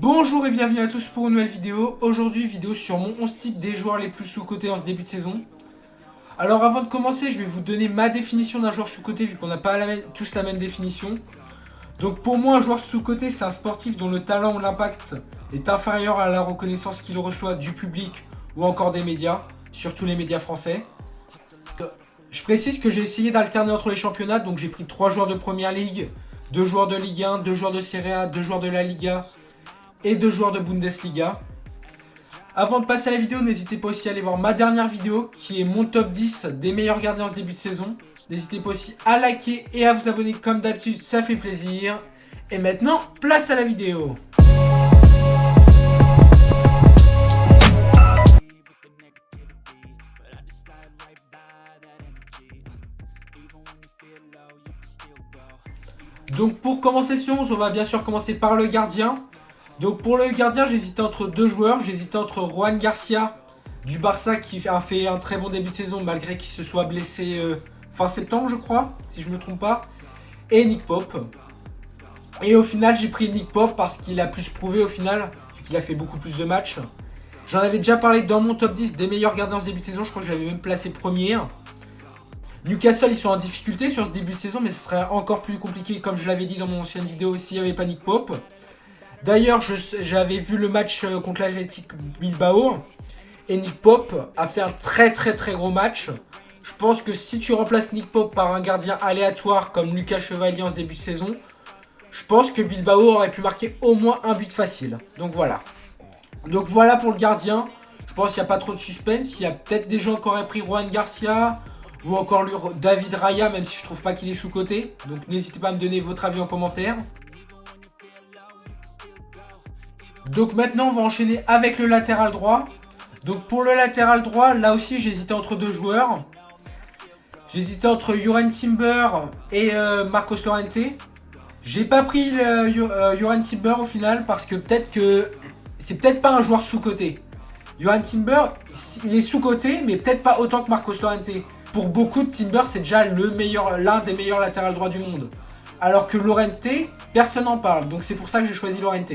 Bonjour et bienvenue à tous pour une nouvelle vidéo. Aujourd'hui, vidéo sur mon 11 type des joueurs les plus sous-cotés en ce début de saison. Alors avant de commencer, je vais vous donner ma définition d'un joueur sous-coté vu qu'on n'a pas tous la même définition. Donc pour moi, un joueur sous-coté, c'est un sportif dont le talent ou l'impact est inférieur à la reconnaissance qu'il reçoit du public ou encore des médias, surtout les médias français. Je précise que j'ai essayé d'alterner entre les championnats, donc j'ai pris 3 joueurs de Première Ligue, 2 joueurs de Ligue 1, 2 joueurs de Serie A, 2 joueurs de la Liga et 2 joueurs de Bundesliga. Avant de passer à la vidéo, n'hésitez pas aussi à aller voir ma dernière vidéo qui est mon top 10 des meilleurs gardiens en ce début de saison. N'hésitez pas aussi à liker et à vous abonner comme d'habitude, ça fait plaisir. Et maintenant, place à la vidéo. Donc pour commencer ce 11, on va bien sûr commencer par le gardien. Donc pour le gardien, j'hésitais entre 2 joueurs. J'hésitais entre Juan Garcia du Barça qui a fait un très bon début de saison malgré qu'il se soit blessé fin septembre je crois, si je ne me trompe pas. Et Nick Pope. Et au final j'ai pris Nick Pope parce qu'il a plus prouvé au final, vu qu'il a fait beaucoup plus de matchs. J'en avais déjà parlé dans mon top 10 des meilleurs gardiens en ce début de saison, je crois que je l'avais même placé premier. Newcastle ils sont en difficulté sur ce début de saison mais ce serait encore plus compliqué comme je l'avais dit dans mon ancienne vidéo s'il n'y avait pas Nick Pope. D'ailleurs j'avais vu le match contre l'Athletic Bilbao et Nick Pope a fait un très gros match. Je pense que si tu remplaces Nick Pope par un gardien aléatoire comme Lucas Chevalier en ce début de saison, je pense que Bilbao aurait pu marquer au moins un but facile. Donc voilà pour le gardien. Je pense qu'il n'y a pas trop de suspense. Il y a peut-être des gens qui auraient pris Juan Garcia ou encore David Raya, même si je trouve pas qu'il est sous-coté. Donc n'hésitez pas à me donner votre avis en commentaire. Donc maintenant on va enchaîner avec le latéral droit. Donc pour le latéral droit, là aussi j'hésitais entre 2 joueurs. J'hésitais entre Yoran Timber et Marcos Llorente. J'ai pas pris Yoran Timber au final parce que peut-être que c'est peut-être pas un joueur sous-coté. Yoran Timber, il est sous-coté mais peut-être pas autant que Marcos Llorente. Pour beaucoup de Timber, c'est déjà l'un des meilleurs latérales droits du monde. Alors que Llorente, personne n'en parle. Donc c'est pour ça que j'ai choisi Llorente.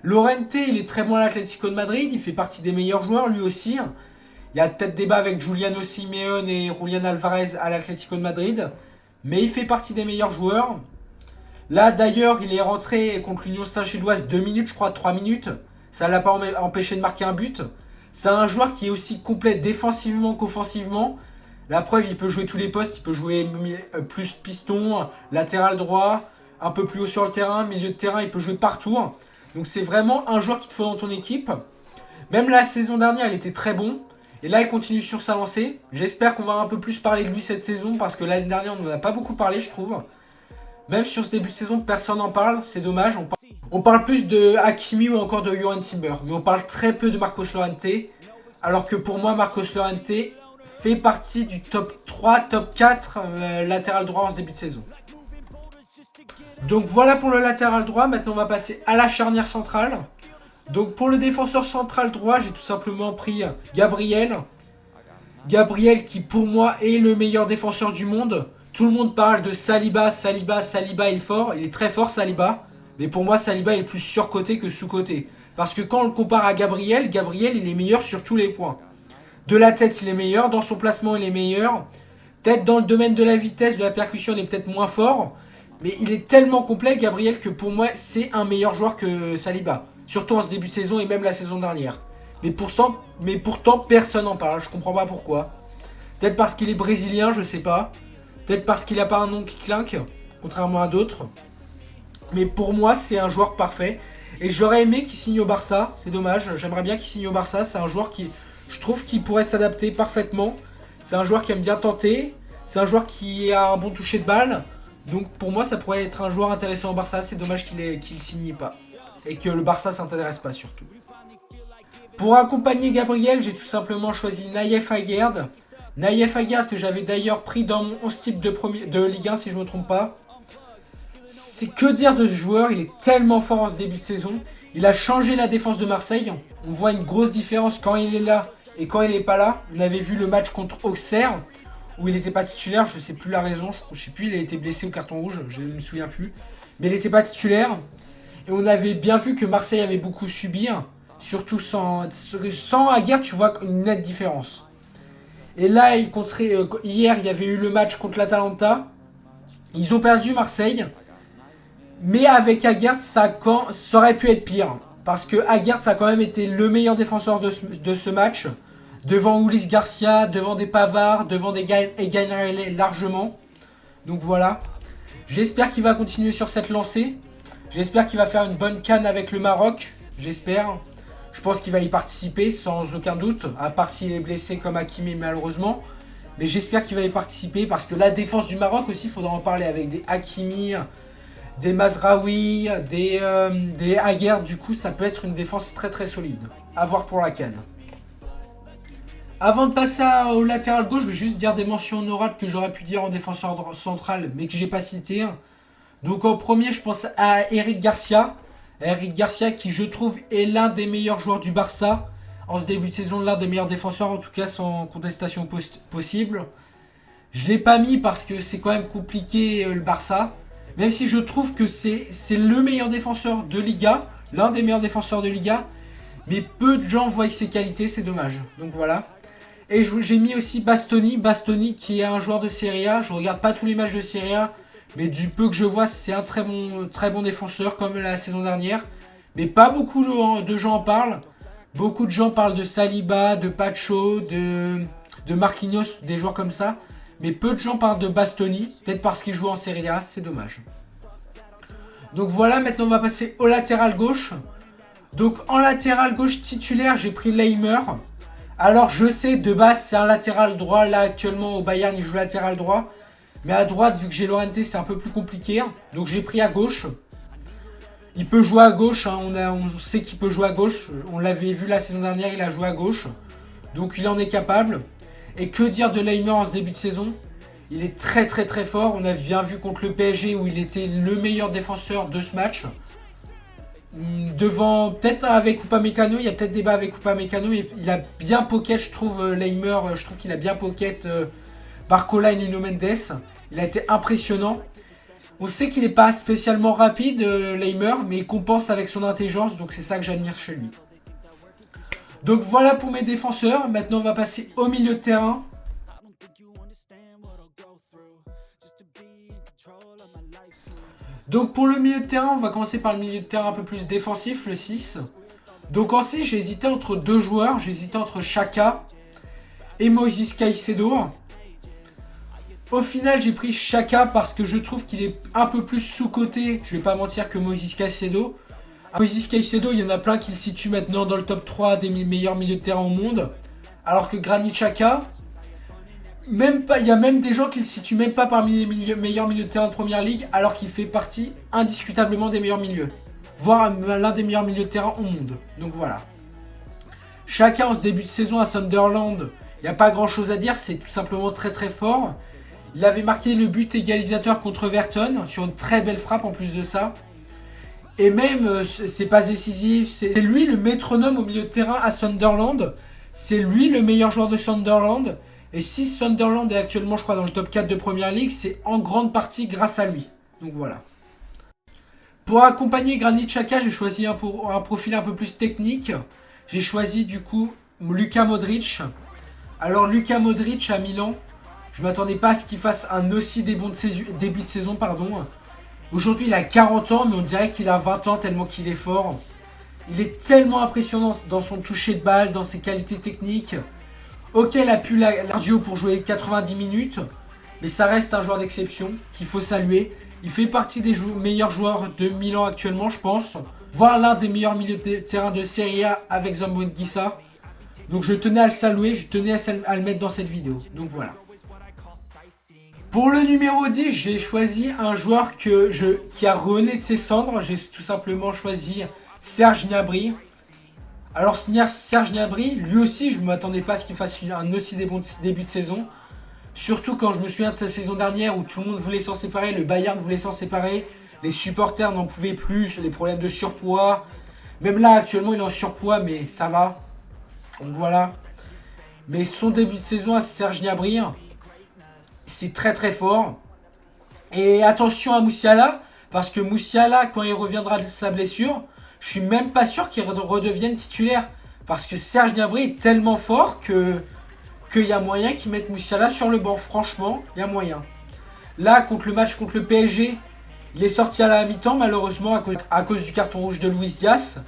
Llorente, il est très bon à l'Atlético de Madrid, il fait partie des meilleurs joueurs lui aussi. Il y a peut-être débat avec Giuliano Simeone et Julián Álvarez à l'Atlético de Madrid, mais il fait partie des meilleurs joueurs. Là d'ailleurs, il est rentré contre l'Union Saint-Gilloise 2 minutes, je crois 3 minutes. Ça ne l'a pas empêché de marquer un but. C'est un joueur qui est aussi complet défensivement qu'offensivement. La preuve, il peut jouer tous les postes, il peut jouer plus piston, latéral droit, un peu plus haut sur le terrain, milieu de terrain, il peut jouer partout. Donc c'est vraiment un joueur qu'il te faut dans ton équipe. Même la saison dernière, il était très bon. Et là, il continue sur sa lancée. J'espère qu'on va un peu plus parler de lui cette saison parce que l'année dernière, on n'en a pas beaucoup parlé, je trouve. Même sur ce début de saison, personne n'en parle. C'est dommage. On parle plus de Hakimi ou encore de Yoran Timber. Mais on parle très peu de Marcos Llorente. Alors que pour moi, Marcos Llorente fait partie du top 3, top 4 latéral droit en ce début de saison. Donc voilà pour le latéral droit. Maintenant, on va passer à la charnière centrale. Donc pour le défenseur central droit, j'ai tout simplement pris Gabriel. Gabriel qui pour moi est le meilleur défenseur du monde. Tout le monde parle de Saliba, Saliba il est fort. Il est très fort Saliba. Mais pour moi Saliba est plus surcoté que sous-coté. Parce que quand on le compare à Gabriel, Gabriel il est meilleur sur tous les points. De la tête il est meilleur, dans son placement il est meilleur. Peut-être dans le domaine de la vitesse, de la percussion il est peut-être moins fort. Mais il est tellement complet Gabriel que pour moi c'est un meilleur joueur que Saliba. Surtout en ce début de saison et même la saison dernière. Mais pourtant personne n'en parle, je comprends pas pourquoi. Peut-être parce qu'il est brésilien, je sais pas. Peut-être parce qu'il a pas un nom qui clinque, contrairement à d'autres. Mais pour moi c'est un joueur parfait. Et j'aurais aimé qu'il signe au Barça, c'est dommage. J'aimerais bien qu'il signe au Barça, c'est un joueur qui, je trouve qu'il pourrait s'adapter parfaitement. C'est un joueur qui aime bien tenter. C'est un joueur qui a un bon toucher de balle. Donc pour moi ça pourrait être un joueur intéressant au Barça, c'est dommage qu'il signe pas. Et que le Barça s'intéresse pas surtout. Pour accompagner Gabriel, j'ai tout simplement choisi Nayef Aguerd. Nayef Aguerd que j'avais d'ailleurs pris dans mon 11 type de Ligue 1 si je ne me trompe pas. C'est que dire de ce joueur, il est tellement fort en ce début de saison. Il a changé la défense de Marseille. On voit une grosse différence quand il est là et quand il n'est pas là. On avait vu le match contre Auxerre où il n'était pas titulaire, je ne sais plus la raison. Je ne sais plus, il a été blessé au carton rouge, je ne me souviens plus. Mais il n'était pas titulaire. Et on avait bien vu que Marseille avait beaucoup subi, hein. Surtout sans Aguerd, tu vois une nette différence. Et là, hier, il y avait eu le match contre l'Atalanta. Ils ont perdu Marseille. Mais avec Aguerd, ça aurait pu être pire. Parce que Aguerd, ça a quand même été le meilleur défenseur de ce match. Devant Ulis Garcia, devant des Pavard, devant des Egainrele largement. Donc voilà. J'espère qu'il va continuer sur cette lancée. J'espère qu'il va faire une bonne CAN avec le Maroc. J'espère. Je pense qu'il va y participer sans aucun doute. À part s'il est blessé comme Hakimi malheureusement. Mais j'espère qu'il va y participer. Parce que la défense du Maroc aussi, il faudra en parler. Avec des Hakimi, des Mazraoui, des Aguerd. Du coup, ça peut être une défense très très solide. À voir pour la CAN. Avant de passer au latéral gauche, je vais juste dire des mentions honorables que j'aurais pu dire en défenseur central, mais que j'ai pas cité. Donc en premier, je pense à Eric Garcia. Eric Garcia qui, je trouve, est l'un des meilleurs joueurs du Barça. En ce début de saison, l'un des meilleurs défenseurs, en tout cas sans contestation possible. Je ne l'ai pas mis parce que c'est quand même compliqué le Barça. Même si je trouve que c'est le meilleur défenseur de Liga, l'un des meilleurs défenseurs de Liga. Mais peu de gens voient ses qualités, c'est dommage. Donc voilà. Et j'ai mis aussi Bastoni. Bastoni qui est un joueur de Serie A. Je regarde pas tous les matchs de Serie A. Mais du peu que je vois, c'est un très bon défenseur comme la saison dernière. Mais pas beaucoup de gens en parlent. Beaucoup de gens parlent de Saliba, de Pacho, de Marquinhos, des joueurs comme ça. Mais peu de gens parlent de Bastoni. Peut-être parce qu'il joue en Serie A. C'est dommage. Donc voilà, maintenant on va passer au latéral gauche. Donc en latéral gauche titulaire, j'ai pris Laimer. Alors je sais, de base c'est un latéral droit. Là actuellement au Bayern il joue latéral droit. Mais à droite, vu que j'ai Llorente, c'est un peu plus compliqué. Donc j'ai pris à gauche. Il peut jouer à gauche, hein. On sait qu'il peut jouer à gauche. On l'avait vu la saison dernière, il a joué à gauche. Donc il en est capable. Et que dire de Laimer en ce début de saison? Il est très très très fort. On a bien vu contre le PSG où il était le meilleur défenseur de ce match. Devant, peut-être avec Upamecano, il y a peut-être débat avec Upamecano. Il a bien pocket, je trouve, Laimer. Je trouve qu'il a bien pocket Barcola et Nuno Mendes. Il a été impressionnant. On sait qu'il n'est pas spécialement rapide, Laimer, mais il compense avec son intelligence. Donc c'est ça que j'admire chez lui. Donc voilà pour mes défenseurs. Maintenant on va passer au milieu de terrain. Donc pour le milieu de terrain, on va commencer par le milieu de terrain un peu plus défensif, le 6. Donc en 6, j'ai hésité entre deux joueurs. J'ai hésité entre Xhaka et Moïse Caicedo. Au final, j'ai pris Xhaka parce que je trouve qu'il est un peu plus sous-coté, je vais pas mentir, que Moïse Caicedo. Moïse Caicedo, il y en a plein qui le situent maintenant dans le top 3 des meilleurs milieux de terrain au monde. Alors que Granit Xhaka, il y a même des gens qui le situent même pas parmi les meilleurs milieux de terrain de Première Ligue, alors qu'il fait partie indiscutablement des meilleurs milieux. Voire l'un des meilleurs milieux de terrain au monde. Donc voilà. Xhaka en ce début de saison à Sunderland, il n'y a pas grand chose à dire, c'est tout simplement très très fort. Il avait marqué le but égalisateur contre Everton sur une très belle frappe en plus de ça. Et même, c'est pas décisif, c'est lui le métronome au milieu de terrain à Sunderland. C'est lui le meilleur joueur de Sunderland. Et si Sunderland est actuellement, je crois, dans le top 4 de Première Ligue, c'est en grande partie grâce à lui. Donc voilà. Pour accompagner Granit Xhaka, j'ai choisi un profil un peu plus technique. J'ai choisi du coup Luka Modric. Alors Luka Modric à Milan, je ne m'attendais pas à ce qu'il fasse un aussi début de saison. Aujourd'hui, il a 40 ans, mais on dirait qu'il a 20 ans tellement qu'il est fort. Il est tellement impressionnant dans son toucher de balle, dans ses qualités techniques. Ok, il a pu l'ardio pour jouer 90 minutes, mais ça reste un joueur d'exception qu'il faut saluer. Il fait partie des meilleurs joueurs de Milan actuellement, je pense. Voire l'un des meilleurs milieux de terrain de Serie A avec Zambonissa. Donc je tenais à le saluer, je tenais à le mettre dans cette vidéo. Donc voilà. Pour le numéro 10, j'ai choisi un joueur qui a rené de ses cendres. J'ai tout simplement choisi Serge Gnabry. Alors Serge Gnabry, lui aussi, je ne m'attendais pas à ce qu'il fasse un aussi bon début de saison. Surtout quand je me souviens de sa saison dernière où tout le monde voulait s'en séparer, le Bayern voulait s'en séparer, les supporters n'en pouvaient plus, les problèmes de surpoids. Même là, actuellement, il est en surpoids, mais ça va. Donc voilà. Mais son début de saison à Serge Gnabry, c'est très très fort. Et attention à Musiala, Parce que Musiala, quand il reviendra de sa blessure, je suis même pas sûr qu'il redevienne titulaire. Parce que Serge Gnabry est tellement fort qu'il y a moyen qu'ils mettent Musiala sur le banc. Franchement, il y a moyen. Là, contre le match contre le PSG, il est sorti à la mi-temps, malheureusement, à cause du carton rouge de Luis Diaz.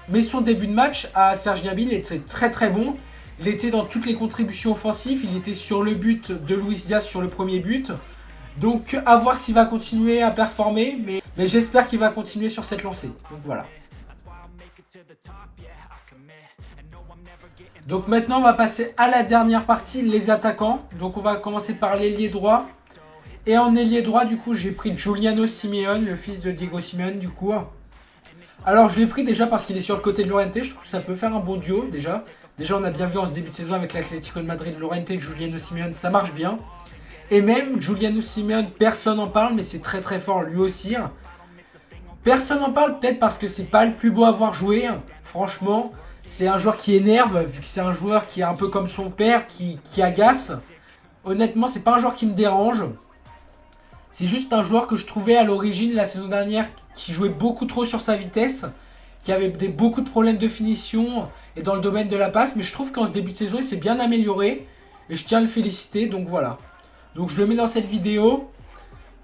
Mais son début de match à Serge Gnabry, il était très très bon. Il était dans toutes les contributions offensives. Il était sur le but de Luis Diaz sur le premier but. Donc, à voir s'il va continuer à performer. Mais j'espère qu'il va continuer sur cette lancée. Donc, voilà. Donc, maintenant, on va passer à la dernière partie, les attaquants. Donc, on va commencer par l'ailier droit. Et en ailier droit, du coup, j'ai pris Giuliano Simeone, le fils de Diego Simeone, du coup. Alors, je l'ai pris déjà parce qu'il est sur le côté de Llorente. Je trouve que ça peut faire un bon duo, déjà. Déjà, on a bien vu en ce début de saison avec l'Atlético de Madrid, Llorente et Giuliano Simeone, ça marche bien. Et même Giuliano Simeone, personne n'en parle, mais c'est très très fort lui aussi. Personne n'en parle peut-être parce que c'est pas le plus beau à voir jouer. Franchement, c'est un joueur qui énerve, vu que c'est un joueur qui est un peu comme son père, qui agace. Honnêtement, c'est pas un joueur qui me dérange. C'est juste un joueur que je trouvais à l'origine, la saison dernière, qui jouait beaucoup trop sur sa vitesse, qui avait beaucoup de problèmes de finition et dans le domaine de la passe. Mais je trouve qu'en ce début de saison, il s'est bien amélioré. Et je tiens à le féliciter, donc voilà. Donc je le mets dans cette vidéo.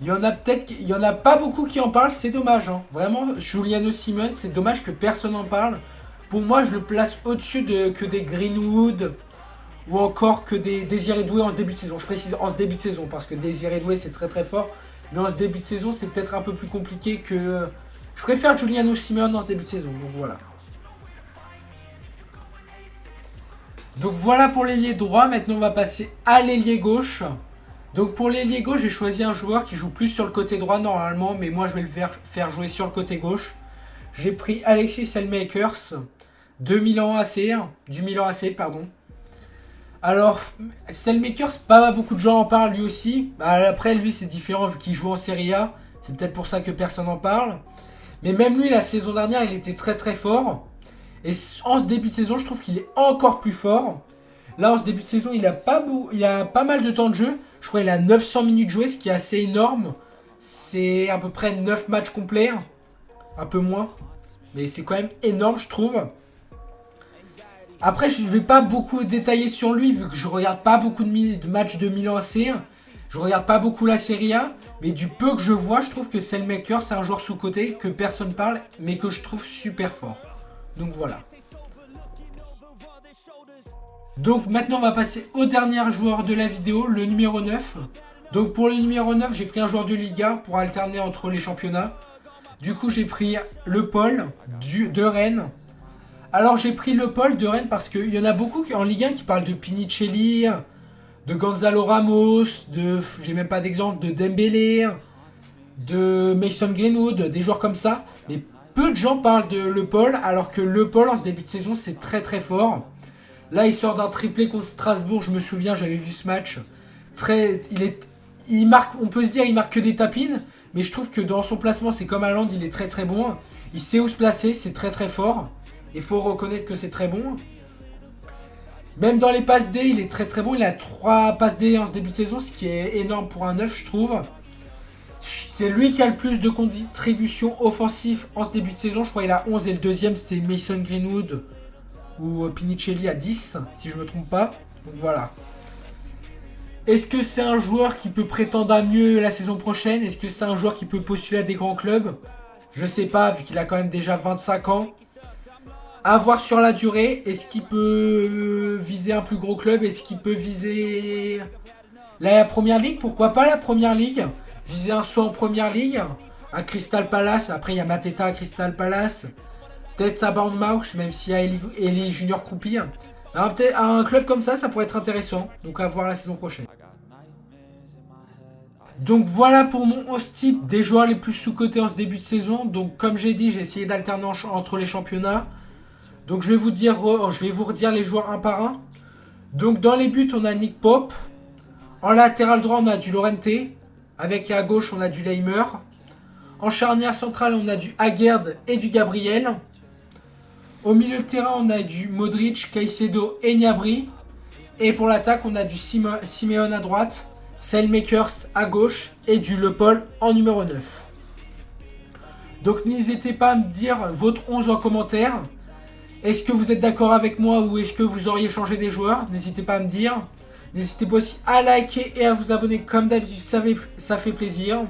Il y en a pas beaucoup qui en parlent, c'est dommage. Hein. Vraiment, Giuliano Simeone, c'est dommage que personne n'en parle. Pour moi, je le place au-dessus que des Greenwood ou encore que des Désiré Doué en ce début de saison. Je précise en ce début de saison parce que Désiré Doué, c'est très très fort. Mais en ce début de saison, c'est peut-être un peu plus compliqué que... Je préfère Giuliano Simeone en ce début de saison, donc voilà. Donc voilà pour l'ailier droit. Maintenant, on va passer à l'ailier gauche. Donc pour l'ailier gauche, j'ai choisi un joueur qui joue plus sur le côté droit normalement, mais moi je vais le faire jouer sur le côté gauche. J'ai pris Alexis Selmakers de Milan AC, du Milan AC, pardon. Alors, Selmakers, pas beaucoup de gens en parlent lui aussi. Après, lui, c'est différent vu qu'il joue en Serie A. C'est peut-être pour ça que personne n'en parle. Mais même lui, la saison dernière, il était très très fort. Et en ce début de saison, je trouve qu'il est encore plus fort. Là, en ce début de saison, il a pas mal de temps de jeu. Je crois qu'il a 900 minutes jouées, ce qui est assez énorme. C'est à peu près 9 matchs complets. Un peu moins. Mais c'est quand même énorme, je trouve. Après, je ne vais pas beaucoup détailler sur lui, vu que je regarde pas beaucoup de matchs de Milan AC. Je regarde pas beaucoup la Serie A. Mais du peu que je vois, je trouve que Selmakers, c'est un joueur sous-coté, que personne parle, mais que je trouve super fort. Donc voilà. Donc maintenant, on va passer au dernier joueur de la vidéo, le numéro 9. Donc pour le numéro 9, j'ai pris un joueur de Liga pour alterner entre les championnats. Du coup, j'ai pris Le Paul de Rennes. Alors j'ai pris Le Paul de Rennes parce qu'il y en a beaucoup en Ligue 1 qui parlent de Pinicelli, de Gonzalo Ramos, j'ai même pas d'exemple, de Dembélé, de Mason Greenwood, des joueurs comme ça. Mais peu de gens parlent de Le Paul, alors que Le Paul en ce début de saison c'est très très fort. Là il sort d'un triplé contre Strasbourg, je me souviens, j'avais vu ce match. Il marque, on peut se dire il marque que des tapines, mais je trouve que dans son placement c'est comme Haaland, il est très très bon. Il sait où se placer, c'est très très fort. Il faut reconnaître que c'est très bon. Même dans les passes D, il est très très bon. Il a 3 passes D en ce début de saison, ce qui est énorme pour un 9, je trouve. C'est lui qui a le plus de contributions offensives en ce début de saison. Je crois qu'il a 11 et le deuxième c'est Mason Greenwood ou Pinicelli à 10, si je ne me trompe pas. Donc voilà. Est-ce que c'est un joueur qui peut prétendre à mieux la saison prochaine? Est-ce que c'est un joueur qui peut postuler à des grands clubs? Je sais pas, vu qu'il a quand même déjà 25 ans. À voir sur la durée, est-ce qu'il peut viser un plus gros club? Est-ce qu'il peut viser la Première Ligue? Pourquoi pas la Première Ligue? Viser un saut en Première Ligue? À Crystal Palace, après il y a Mateta à Crystal Palace. Peut-être à Bournemouth, même s'il y a Eli Junior Croupi. Peut-être un club comme ça pourrait être intéressant. Donc à voir la saison prochaine. Donc voilà pour mon 11 type des joueurs les plus sous-cotés en ce début de saison. Donc comme j'ai dit, j'ai essayé d'alterner entre les championnats. Donc je vais vous redire les joueurs un par un. Donc dans les buts, on a Nick Pope. En latéral droit, on a du Llorente. Avec à gauche, on a du Leimer. En charnière centrale, on a du Aguerd et du Gabriel. Au milieu de terrain, on a du Modric, Caicedo et Gnabry. Et pour l'attaque, on a du Simeone à droite, Selmakers à gauche et du Le Paul en numéro 9. Donc n'hésitez pas à me dire votre 11 en commentaire. Est-ce que vous êtes d'accord avec moi ou est-ce que vous auriez changé des joueurs? N'hésitez pas à me dire. N'hésitez pas aussi à liker et à vous abonner comme d'habitude, ça fait plaisir.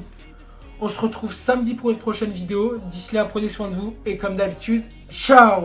On se retrouve samedi pour une prochaine vidéo. D'ici là, prenez soin de vous et comme d'habitude, ciao!